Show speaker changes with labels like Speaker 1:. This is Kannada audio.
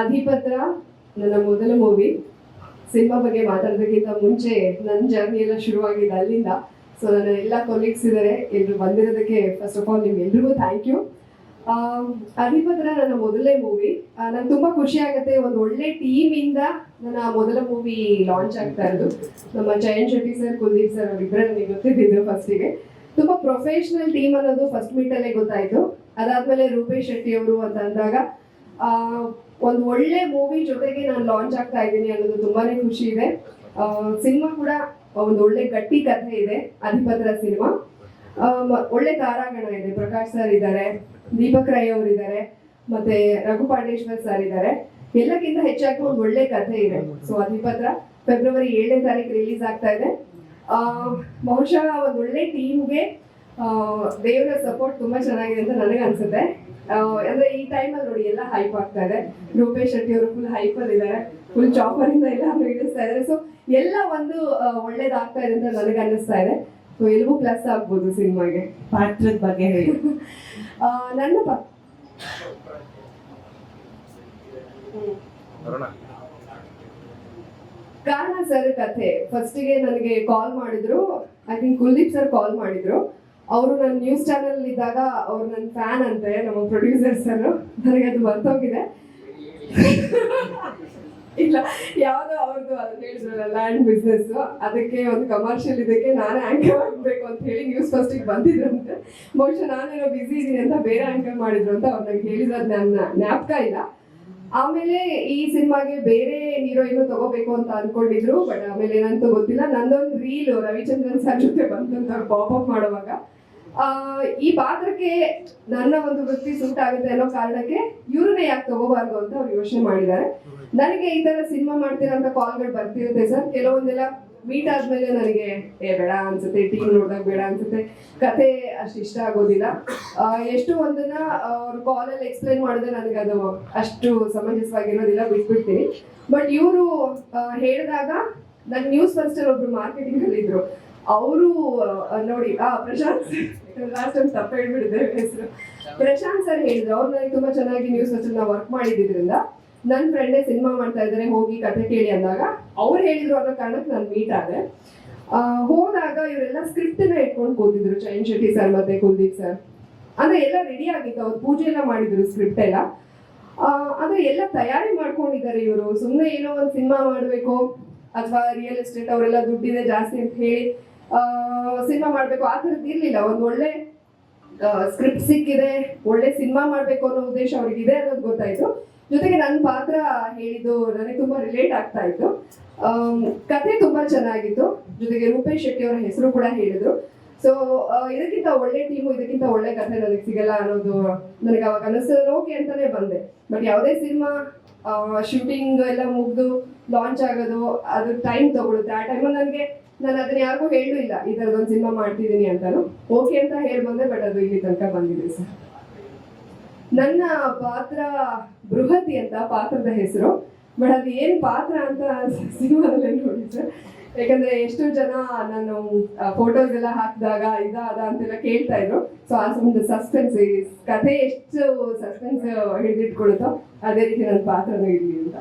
Speaker 1: ಅಧಿಪತ್ರ ನನ್ನ ಮೊದಲ ಮೂವಿ. ಸಿನಿಮಾ ಬಗ್ಗೆ ಮಾತಾಡೋದಕ್ಕಿಂತ ಮುಂಚೆ ನನ್ನ ಜರ್ನಿ ಎಲ್ಲ ಶುರುವಾಗಿದ್ದು ಅಲ್ಲಿಂದ. ಸೊ ನನ್ನ ಎಲ್ಲ ಕೊಲೀಗ್ಸ್ ಇದ್ದಾರೆ, ಎಲ್ಲರೂ ಬಂದಿರೋದಕ್ಕೆ ಫಸ್ಟ್ ಆಫ್ ಆಲ್ ನಿಮ್ಗೆಲ್ರಿಗೂ ಥ್ಯಾಂಕ್ ಯು. ಅಧಿಪತ್ರ ನನ್ನ ಮೊದಲನೇ ಮೂವಿ. ನಂಗೆ ತುಂಬ ಖುಷಿ ಆಗುತ್ತೆ, ಒಂದು ಒಳ್ಳೆ ಟೀಮಿಂದ ನನ್ನ ಮೊದಲ ಮೂವಿ ಲಾಂಚ್ ಆಗ್ತಾ ಇರೋದು. ನಮ್ಮ ಜಯಂತ್ ಶೆಟ್ಟಿ ಸರ್, ಕುಲ್ದೀಪ್ ಸರ್ ಅವರಿಬ್ಬರೇ ನನಗೆ ಗೊತ್ತಿದ್ದಿದ್ದು ಫಸ್ಟಿಗೆ. ತುಂಬ ಪ್ರೊಫೆಷ್ನಲ್ ಟೀಮ್ ಅನ್ನೋದು ಫಸ್ಟ್ ಮೀಟಲ್ಲೇ ಗೊತ್ತಾಯಿತು. ಅದಾದಮೇಲೆ ರೂಪೇಶ್ ಶೆಟ್ಟಿ ಅವರು ಅಂತ ಅಂದಾಗ ಒಂದು ಒಳ್ಳೆ ಮೂವಿ ಜೊತೆಗೆ ನಾನು ಲಾಂಚ್ ಆಗ್ತಾ ಇದ್ದೀನಿ ಅನ್ನೋದು ತುಂಬಾನೇ ಖುಷಿ ಇದೆ. ಸಿನಿಮಾ ಕೂಡ ಒಂದು ಒಳ್ಳೆ ಗಟ್ಟಿ ಕಥೆ ಇದೆ. ಅಧಿಪತ್ರ ಸಿನಿಮಾ ಒಳ್ಳೆ ತಾರಾಗಣ ಇದೆ. ಪ್ರಕಾಶ್ ಸರ್ ಇದ್ದಾರೆ, ದೀಪಕ್ ರೈ ಅವರು ಇದ್ದಾರೆ, ಮತ್ತೆ ರಘು ಪಾಂಡೇಶ್ವರ್ ಸರ್ ಇದ್ದಾರೆ. ಎಲ್ಲಕ್ಕಿಂತ ಹೆಚ್ಚಾಗಿ ಒಂದು ಒಳ್ಳೆ ಕಥೆ ಇದೆ. ಸೊ ಅಧಿಪತ್ರ ಫೆಬ್ರವರಿ 7ನೇ ತಾರೀಕು ರಿಲೀಸ್ ಆಗ್ತಾ ಇದೆ. ಬಹುಶಃ ಒಂದು ಒಳ್ಳೆ ಟೀಮ್ಗೆ ದೇವರ ಸಪೋರ್ಟ್ ತುಂಬಾ ಚೆನ್ನಾಗಿದೆ ಅಂತ ನನಗೆ ಅನ್ಸುತ್ತೆ. ಅಂದ್ರೆ ಈ ಟೈಮಲ್ಲಿ ನೋಡಿ ಎಲ್ಲ ಹೈಪ್ ಆಗ್ತಾ ಇದೆ. ರೂಪೇಶ್ ಶೆಟ್ಟಿ ಅವರು ಫುಲ್ ಹೈಪರ್ ಇದ್ದಾರೆ, ಫುಲ್ ಚಾಪರ್ ಇಂದ ಎಲ್ಲ ಇಳಿಸ್ತಾ ಇದ್ದಾರೆ. ಸೊ ಎಲ್ಲ ಒಂದು ಒಳ್ಳೇದಾಗ್ತಾ ಇದೆ ಅಂತ ನನಗೆ ಅನ್ನಿಸ್ತಾ ಇದೆ. ಸೊ ಎಲ್ಗೂ ಪ್ಲಸ್ ಆಗ್ಬೋದು ಸಿನಿಮಾಗೆ.
Speaker 2: ಪಾತ್ರದ ಬಗ್ಗೆ ಹೇಳಿ.
Speaker 1: ನನ್ನ ಕಾರಣ ಸರ್ ಕಥೆ ಫಸ್ಟಿಗೆ ನನಗೆ ಕಾಲ್ ಮಾಡಿದ್ರು. I think Kuldeep sir call ಮಾಡಿದ್ರು. ಅವರು ನನ್ನ ನ್ಯೂಸ್ ಚಾನೆಲ್ ಇದ್ದಾಗ ಅವ್ರು ನನ್ನ ಫ್ಯಾನ್ ಅಂತೆ, ನಮ್ಮ ಪ್ರೊಡ್ಯೂಸರ್ ಸರ್. ನನಗೆ ಅದು ಬರ್ತೋಗಿದೆ. ಇಲ್ಲ, ಯಾವುದೋ ಅವ್ರದ್ದು ಅದನ್ನ ಹೇಳಿದ್ರಲ್ಲ ಲ್ಯಾಂಡ್ ಬಿಸ್ನೆಸ್, ಅದಕ್ಕೆ ಒಂದು ಕಮರ್ಷಿಯಲ್ ಇದಕ್ಕೆ ನಾನೇ ಆಂಕರ್ ಆಗಬೇಕು ಅಂತ ಹೇಳಿ ನ್ಯೂಸ್ ಫಸ್ಟಿಗೆ ಬಂದಿದ್ರಂತೆ. ಬಹುಶಃ ನಾನೇನೋ ಬಿಸಿ ಇದ್ದೀನಿ ಅಂತ ಬೇರೆ ಆಂಕರ್ ಮಾಡಿದ್ರು ಅಂತ ಅವ್ರು ನಂಗೆ ಹೇಳಿದ್ರು. ಅದು ನನ್ನ ಜ್ಞಾಪಕ ಇಲ್ಲ. ಆಮೇಲೆ ಈ ಸಿನಿಮಾಗೆ ಬೇರೆ ಹೀರೋಯಿನ್ ತಗೋಬೇಕು ಅಂತ ಅನ್ಕೊಂಡಿದ್ರು, ಬಟ್ ಆಮೇಲೆ ಏನಂತ ಗೊತ್ತಿಲ್ಲ. ನಂದೊಂದು ರೀಲ್ ರವಿಚಂದ್ರನ್ ಸರ್ ಜೊತೆ ಬಂತಂತ ಅವ್ರು ಪಾಪಪ್ ಮಾಡುವಾಗ ಈ ಪಾತ್ರಕ್ಕೆ ನನ್ನ ಒಂದು ವೃತ್ತಿ ಸೂಟ್ ಆಗುತ್ತೆ ಅನ್ನೋ ಕಾರಣಕ್ಕೆ ಇವ್ರನ್ನೇ ಯಾಕೆ ತಗೋಬಾರ್ದು ಅಂತ ಅವ್ರು ಯೋಚನೆ ಮಾಡಿದ್ದಾರೆ. ನನಗೆ ಈ ತರ ಸಿನಿಮಾ ಮಾಡ್ತೀರಂತ ಕಾಲ್ಗಳು ಬರ್ತಿರುತ್ತೆ ಸರ್. ಕೆಲವೊಂದೆಲ್ಲ ಮೀಟ್ ಆದ್ಮೇಲೆ ನನಗೆ ಬೇಡ ಅನ್ಸುತ್ತೆ, ಟೀಮ್ ನೋಡಿದಾಗ ಬೇಡ ಅನ್ಸುತ್ತೆ, ಕತೆ ಅಷ್ಟು ಇಷ್ಟ ಆಗೋದಿಲ್ಲ. ಎಷ್ಟು ಒಂದನ್ನ ಅವ್ರ ಕಾಲಲ್ಲಿ ಎಕ್ಸ್ಪ್ಲೈನ್ ಮಾಡಿದ್ರೆ ನನಗೆ ಅದು ಅಷ್ಟು ಸಮಂಜಸವಾಗಿರೋದಿಲ್ಲ, ಬಿಟ್ಬಿಡ್ತೀನಿ. ಬಟ್ ಇವರು ಹೇಳಿದಾಗ ನನ್ನ ನ್ಯೂಸ್ ಫಸ್ಟ್ ಅಲ್ಲಿ ಒಬ್ರು ಮಾರ್ಕೆಟಿಂಗ್ ಅಲ್ಲಿ ಇದ್ರು. ಅವರು ನೋಡಿ ಪ್ರಶಾಂತ್, ಲಾಸ್ಟ್ ಟೈಮ್ ತಪ್ಪ ಹೇಳ್ಬಿಟ್ಟಿದ್ದೆ ಹೆಸರು, ಪ್ರಶಾಂತ್ ಸರ್ ಹೇಳಿದ್ರು. ಅವ್ರು ನನಗೆ ತುಂಬಾ ಚೆನ್ನಾಗಿ ನ್ಯೂಸ್ ಫಸ್ಟ್ ನಾವು ವರ್ಕ್ ಮಾಡಿದ್ರಿಂದ ನನ್ನ ಫ್ರೆಂಡೇ ಸಿನಿಮಾ ಮಾಡ್ತಾ ಇದ್ದಾರೆ, ಹೋಗಿ ಕತೆ ಕೇಳಿ ಅಂದಾಗ ಅವ್ರು ಹೇಳಿದ್ರು ಅನ್ನೋ ಕಾರಣಕ್ಕೆ ನಾನು ಮೀಟ್ ಆದೆ. ಹೋದಾಗ ಇವರೆಲ್ಲ ಸ್ಕ್ರಿಪ್ಟ್ ಇಟ್ಕೊಂಡು ಕೂತಿದ್ರು, ಜಯಂತ್ ಶೆಟ್ಟಿ ಸರ್ ಮತ್ತೆ ಕುಲ್ದೀಪ್ ಸರ್. ಅಂದ್ರೆ ಎಲ್ಲ ರೆಡಿ ಆಗಿತ್ತು, ಅವ್ರು ಪೂಜೆ ಎಲ್ಲ ಮಾಡಿದ್ರು, ಸ್ಕ್ರಿಪ್ಟ್ ಎಲ್ಲ ಅಂದ್ರೆ ಎಲ್ಲ ತಯಾರಿ ಮಾಡ್ಕೊಂಡಿದ್ದಾರೆ ಇವರು. ಸುಮ್ಮನೆ ಏನೋ ಒಂದು ಸಿನಿಮಾ ಮಾಡಬೇಕು ಅಥವಾ ರಿಯಲ್ ಎಸ್ಟೇಟ್ ಅವರೆಲ್ಲ ದುಡ್ಡಿದೆ ಜಾಸ್ತಿ ಅಂತ ಹೇಳಿ ಸಿನಿಮಾ ಮಾಡ್ಬೇಕು ಆ ಥರದ್ದು ಇರ್ಲಿಲ್ಲ. ಒಂದು ಒಳ್ಳೆ ಸ್ಕ್ರಿಪ್ಟ್ ಸಿಕ್ಕಿದೆ, ಒಳ್ಳೆ ಸಿನಿಮಾ ಮಾಡ್ಬೇಕು ಅನ್ನೋ ಉದ್ದೇಶ ಅವ್ರಿಗಿದೆ ಅನ್ನೋದು ಗೊತ್ತಾಯ್ತು. ಜೊತೆಗೆ ನನ್ನ ಪಾತ್ರ ಹೇಳಿದ್ದು ನನಗೆ ತುಂಬಾ ರಿಲೇಟ್ ಆಗ್ತಾ ಇತ್ತು. ಕತೆ ತುಂಬಾ ಚೆನ್ನಾಗಿತ್ತು. ಜೊತೆಗೆ ರೂಪೇಶ್ ಶೆಟ್ಟಿ ಅವರ ಹೆಸರು ಕೂಡ ಹೇಳಿದ್ರು. ಸೊ ಇದಕ್ಕಿಂತ ಒಳ್ಳೆ ಟೀಮು, ಇದಕ್ಕಿಂತ ಒಳ್ಳೆ ಕತೆ ನನಗೆ ಸಿಗಲ್ಲ ಅನ್ನೋದು ನನಗೆ ಅವಾಗ ಅನಿಸ್ತದೆ. ಓಕೆ ಅಂತಾನೆ ಬಂದೆ. ಬಟ್ ಯಾವುದೇ ಸಿನಿಮಾ ಶೂಟಿಂಗ್ ಎಲ್ಲ ಮುಗಿದು ಲಾಂಚ್ ಆಗೋದು ಅದು ಟೈಮ್ ತಗೊಳುತ್ತೆ. ಆ ಟೈಮಲ್ಲಿ ನಾನು ಅದನ್ನ ಯಾರಿಗೂ ಹೇಳೂ ಇಲ್ಲ ಈ ಥರದೊಂದು ಸಿನಿಮಾ ಮಾಡ್ತಿದ್ದೀನಿ ಅಂತಾನು. ಓಕೆ ಅಂತ ಹೇಳಿ ಬಂದೆ, ಬಟ್ ಅದು ಇಲ್ಲಿ ತನಕ ಬಂದಿದೆ ಸರ್. ನನ್ನ ಪಾತ್ರ ಬೃಹತಿ ಅಂತ ಪಾತ್ರದ ಹೆಸರು. ಬಟ್ ಅದು ಏನು ಪಾತ್ರ ಅಂತ ಸಿನಿಮಾದಲ್ಲೇ ನೋಡಿ ಸರ್. ಯಾಕಂದ್ರೆ ಎಷ್ಟು ಜನ ನಾನು ಫೋಟೋಸ್ ಎಲ್ಲ ಹಾಕಿದಾಗ ಅದ ಅಂತೆಲ್ಲ ಕೇಳ್ತಾ ಇದ್ರು. ಸೊ ಆ ಒಂದು ಸಸ್ಪೆನ್ಸ್, ಕಥೆ ಎಷ್ಟು ಸಸ್ಪೆನ್ಸ್ ಹಿಡಿದಿಟ್ಕೊಳುತ್ತೋ ಅದೇ ರೀತಿ ನನ್ನ ಪಾತ್ರನೂ ಇರಲಿ ಅಂತ.